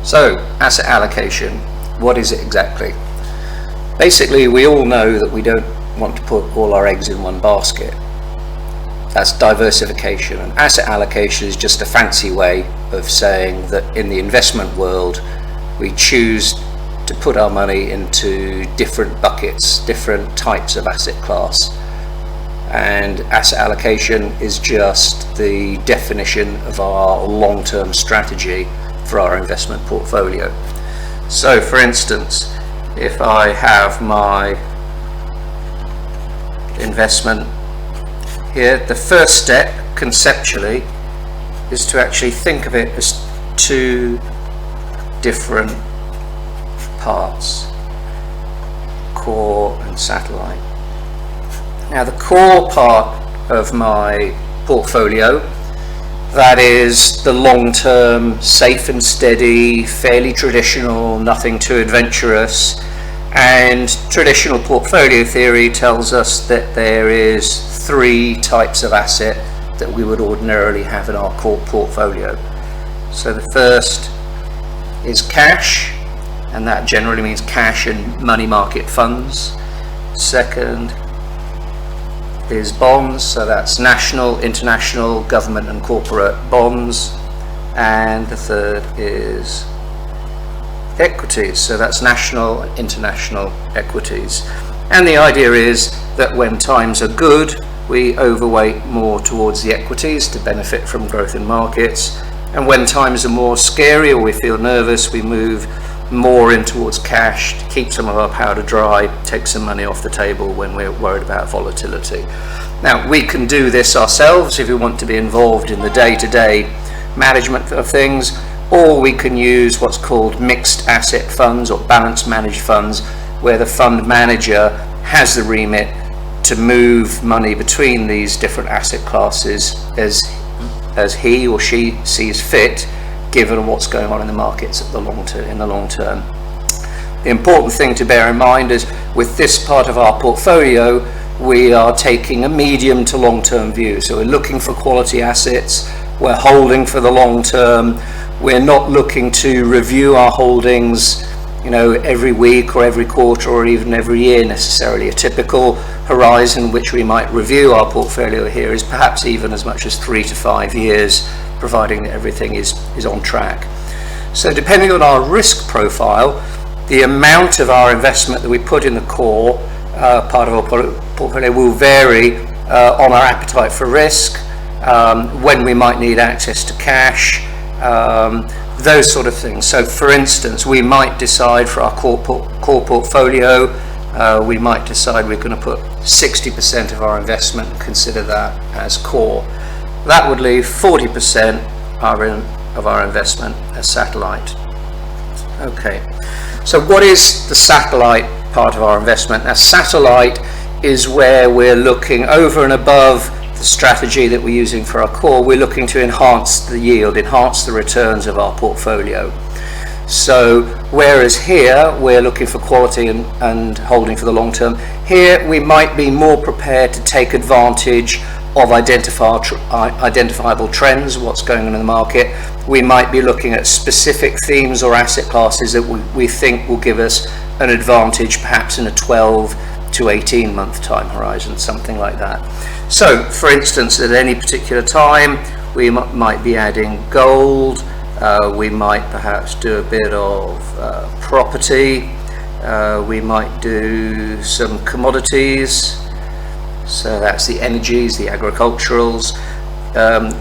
So, asset allocation, what is it exactly? Basically, we all know that we don't want to put all our eggs in one basket. That's diversification, and asset allocation is just a fancy way of saying that in the investment world, we choose to put our money into different buckets, different types of asset class. And asset allocation is just the definition of our long-term strategy for our investment portfolio. So for instance, if I have my investment here, the first step conceptually is to actually think of it as two different parts, core and satellite. Now the core part of my portfolio, that is the long-term, safe and steady, fairly traditional, nothing too adventurous. And traditional portfolio theory tells us that there is three types of asset that we would ordinarily have in our core portfolio. So the first is cash, and that generally means cash and money market funds. Second is bonds, so that's national, international, government and corporate bonds. And the third is equities, so that's national, international equities. And the idea is that when times are good, we overweight more towards the equities to benefit from growth in markets, and when times are more scary or we feel nervous, we move more in towards cash to keep some of our powder dry, take some money off the table when we're worried about volatility. Now we can do this ourselves if we want to be involved in the day-to-day management of things, or we can use what's called mixed asset funds or balanced managed funds, where the fund manager has the remit to move money between these different asset classes as he or she sees fit, given what's going on in the markets in the long term. The important thing to bear in mind is with this part of our portfolio, we are taking a medium to long-term view. So we're looking for quality assets, we're holding for the long term, we're not looking to review our holdings every week or every quarter or even every year necessarily. A typical horizon which we might review our portfolio here is perhaps even as much as 3 to 5 years, providing that everything is on track. So depending on our risk profile, the amount of our investment that we put in the core part of our portfolio will vary on our appetite for risk, when we might need access to cash, those sort of things. So for instance, we might decide for our core portfolio, we might decide we're going to put 60% of our investment and consider that as core. That would leave 40% of our investment as satellite. Okay, so what is the satellite part of our investment? Now satellite is where we're looking over and above the strategy that we're using for our core. We're looking to enhance the yield, enhance the returns of our portfolio. So whereas here we're looking for quality and holding for the long term, here we might be more prepared to take advantage of identifiable trends, what's going on in the market. We might be looking at specific themes or asset classes that we think will give us an advantage, perhaps in a 12 to 18 month time horizon, something like that. So for instance, at any particular time we might be adding gold, we might perhaps do a bit of property, we might do some commodities, so that's the energies, the agriculturals.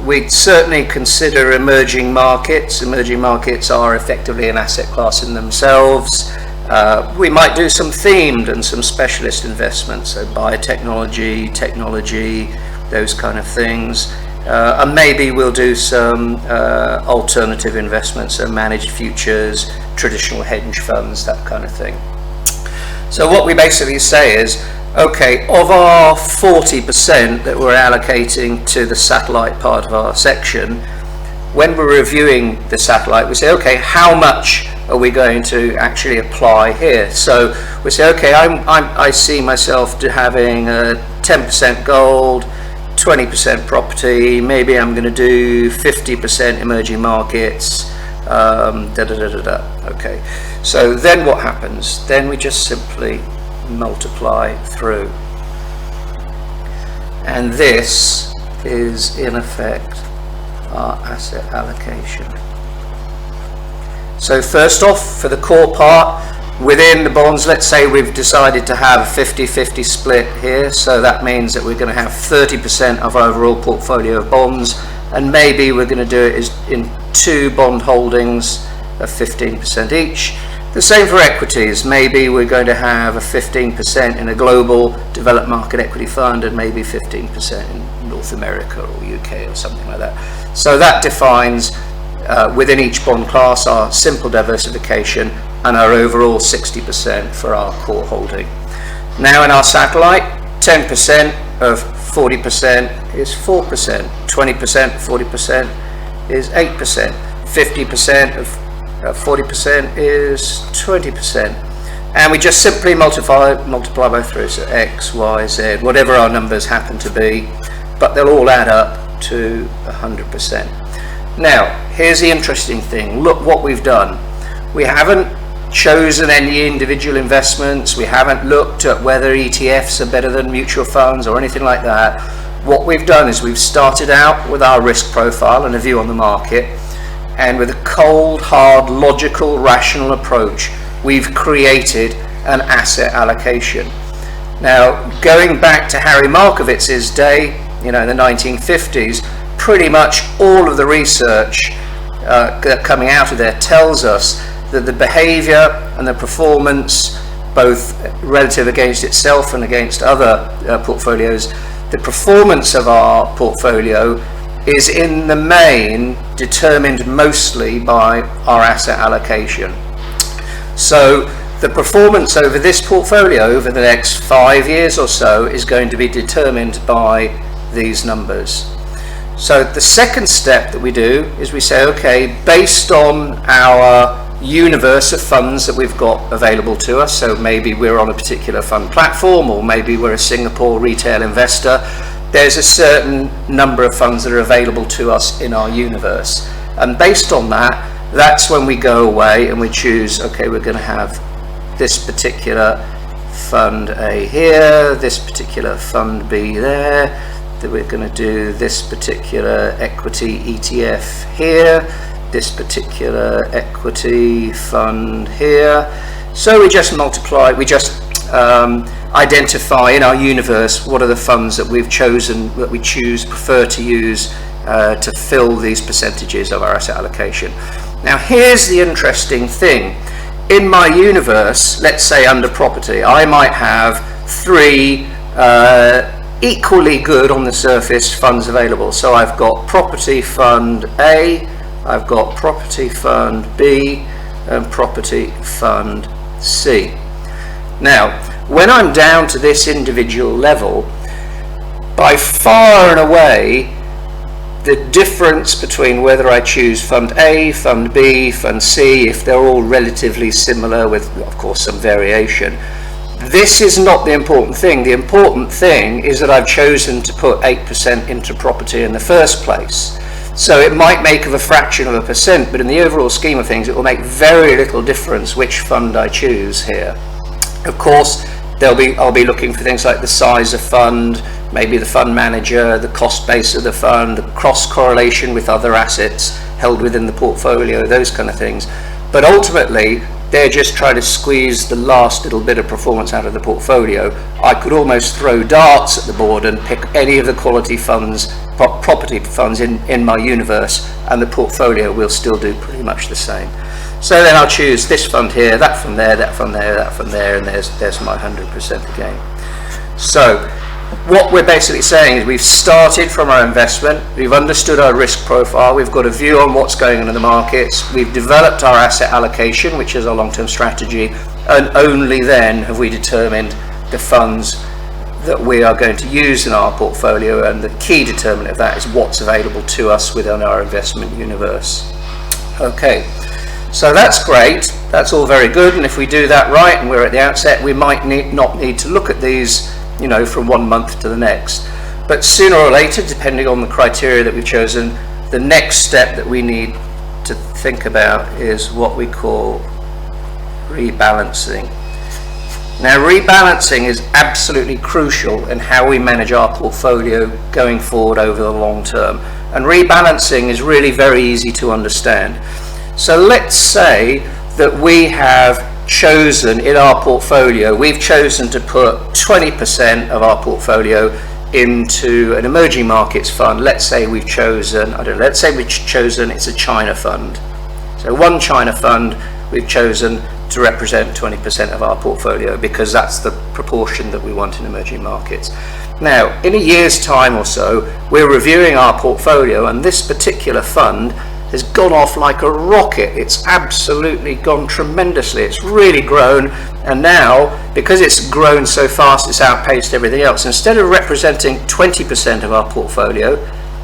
We'd certainly consider emerging markets. Emerging markets are effectively an asset class in themselves. We might do some themed and some specialist investments, so biotechnology, technology, those kind of things. And maybe we'll do some alternative investments, so managed futures, traditional hedge funds, that kind of thing. So what we basically say is, okay, of our 40% that we're allocating to the satellite part of our section, when we're reviewing the satellite, we say, okay, how much are we going to actually apply here? So we say, okay, I see myself having 10% gold, 20% property, maybe I'm going to do 50% emerging markets, Okay, so then what happens? Then we just simply multiply through, and this is in effect our asset allocation. So first off, for the core part, within the bonds, let's say we've decided to have a 50-50 split here, so that means that we're going to have 30% of our overall portfolio of bonds, and maybe we're going to do it in 2 bond holdings of 15% each. The same for equities. Maybe we're going to have a 15% in a global developed market equity fund and maybe 15% in North America or UK or something like that. So that defines within each bond class our simple diversification and our overall 60% for our core holding. Now in our satellite, 10% of 40% is 4%, 20% 40% is 8%, 50% of 40% is 20%, and we just simply multiply by 3, so X, Y, Z, whatever our numbers happen to be, but they'll all add up to 100%. Now here's the interesting thing. Look what we've done. We haven't chosen any individual investments, we haven't looked at whether ETFs are better than mutual funds or anything like that. What we've done is we've started out with our risk profile and a view on the market, and with a cold, hard, logical, rational approach, we've created an asset allocation. Now, going back to Harry Markowitz's day, in the 1950s, pretty much all of the research coming out of there tells us that the behavior and the performance, both relative against itself and against other portfolios, the performance of our portfolio is in the main determined mostly by our asset allocation. So the performance over this portfolio over the next 5 years or so is going to be determined by these numbers. So the second step that we do is we say, okay, based on our universe of funds that we've got available to us, so maybe we're on a particular fund platform, or maybe we're a Singapore retail investor, there's a certain number of funds that are available to us in our universe, and based on that, that's when we go away and we choose, okay, we're going to have this particular fund A here, this particular fund B there, that we're going to do this particular equity ETF here, this particular equity fund here. So we just multiply, we just identify in our universe what are the funds that we've chosen, that we prefer to use to fill these percentages of our asset allocation. Now here's the interesting thing. In my universe, let's say under property, I might have 3 equally good on the surface funds available. So I've got property fund A, I've got property fund B, and property fund C. Now, when I'm down to this individual level, by far and away, the difference between whether I choose fund A, fund B, fund C, if they're all relatively similar with, of course, some variation, this is not the important thing. The important thing is that I've chosen to put 8% into property in the first place. So it might make of a fraction of a percent, but in the overall scheme of things, it will make very little difference which fund I choose here. Of course, I'll be looking for things like the size of fund, maybe the fund manager, the cost base of the fund, the cross correlation with other assets held within the portfolio, those kind of things. But ultimately, they're just trying to squeeze the last little bit of performance out of the portfolio. I could almost throw darts at the board and pick any of the quality funds, property funds in my universe, and the portfolio will still do pretty much the same. So then I'll choose this fund here, that fund there, that fund there, that fund there, and there's my 100% again. So what we're basically saying is we've started from our investment, we've understood our risk profile, we've got a view on what's going on in the markets, we've developed our asset allocation, which is our long-term strategy, and only then have we determined the funds that we are going to use in our portfolio, and the key determinant of that is what's available to us within our investment universe. Okay, so that's great, that's all very good, and if we do that right and we're at the outset, we might not need to look at these from 1 month to the next. But sooner or later, depending on the criteria that we've chosen, the next step that we need to think about is what we call rebalancing. Now, rebalancing is absolutely crucial in how we manage our portfolio going forward over the long term. And rebalancing is really very easy to understand. So let's say that we have chosen in our portfolio, we've chosen to put 20% of our portfolio into an emerging markets fund. Let's say we've chosen, it's a China fund. So one China fund we've chosen to represent 20% of our portfolio because that's the proportion that we want in emerging markets. Now, in a year's time or so, we're reviewing our portfolio, and this particular fund has gone off like a rocket. It's absolutely gone tremendously. It's really grown, and now, because it's grown so fast, it's outpaced everything else. Instead of representing 20% of our portfolio,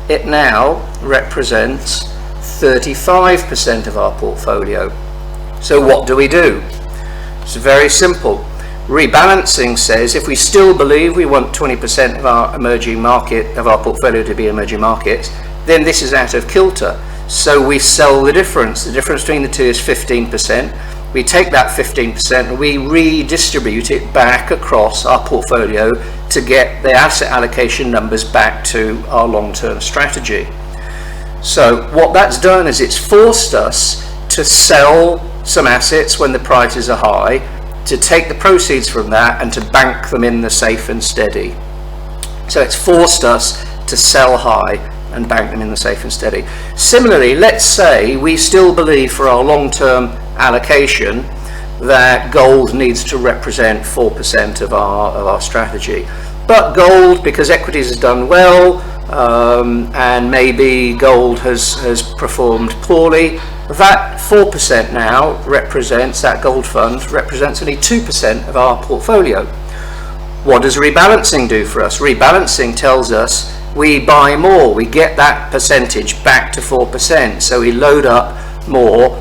it now represents 35% of our portfolio. So what do? It's very simple. Rebalancing says if we still believe we want 20% of our portfolio to be emerging markets, then this is out of kilter. So we sell the difference. The difference between the two is 15%. We take that 15% and we redistribute it back across our portfolio to get the asset allocation numbers back to our long-term strategy. So what that's done is it's forced us to sell some assets when the prices are high, to take the proceeds from that and to bank them in the safe and steady. So it's forced us to sell high and bank them in the safe and steady. Similarly, let's say we still believe for our long-term allocation that gold needs to represent 4% of our strategy. But gold, because equities has done well, and maybe gold has performed poorly, that 4% now represents, that gold fund represents only 2% of our portfolio. What does rebalancing do for us? Rebalancing tells us we buy more, we get that percentage back to 4%, so we load up more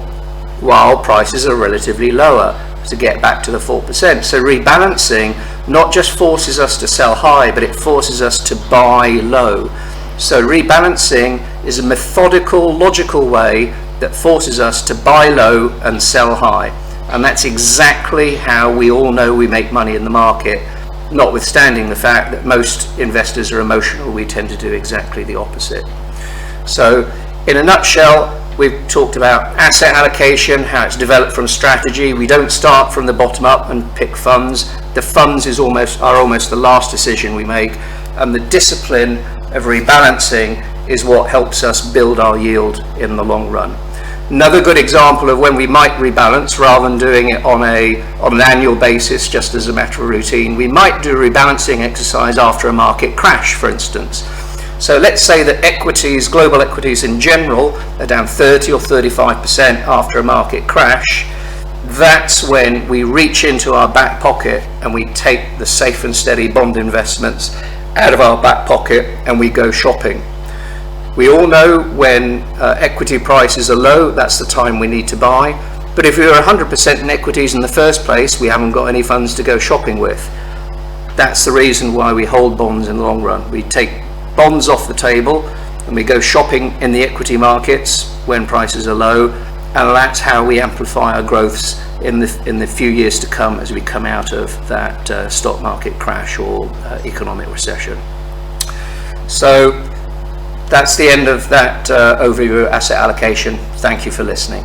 while prices are relatively lower to get back to the 4%. So rebalancing not just forces us to sell high, but it forces us to buy low. So rebalancing is a methodical, logical way that forces us to buy low and sell high. And that's exactly how we all know we make money in the market, notwithstanding the fact that most investors are emotional. We tend to do exactly the opposite. So in a nutshell, we've talked about asset allocation, how it's developed from strategy. We don't start from the bottom up and pick funds. The funds are almost the last decision we make, and the discipline of rebalancing is what helps us build our yield in the long run. Another good example of when we might rebalance, rather than doing it on an annual basis just as a matter of routine, we might do a rebalancing exercise after a market crash, for instance. So let's say that equities, global equities in general, are down 30 or 35% after a market crash. That's when we reach into our back pocket and we take the safe and steady bond investments out of our back pocket and we go shopping. We all know when equity prices are low, that's the time we need to buy. But if we were 100% in equities in the first place, we haven't got any funds to go shopping with. That's the reason why we hold bonds in the long run. We take bonds off the table and we go shopping in the equity markets when prices are low, and that's how we amplify our growths in the few years to come as we come out of that stock market crash or economic recession. So that's the end of that overview of asset allocation. Thank you for listening.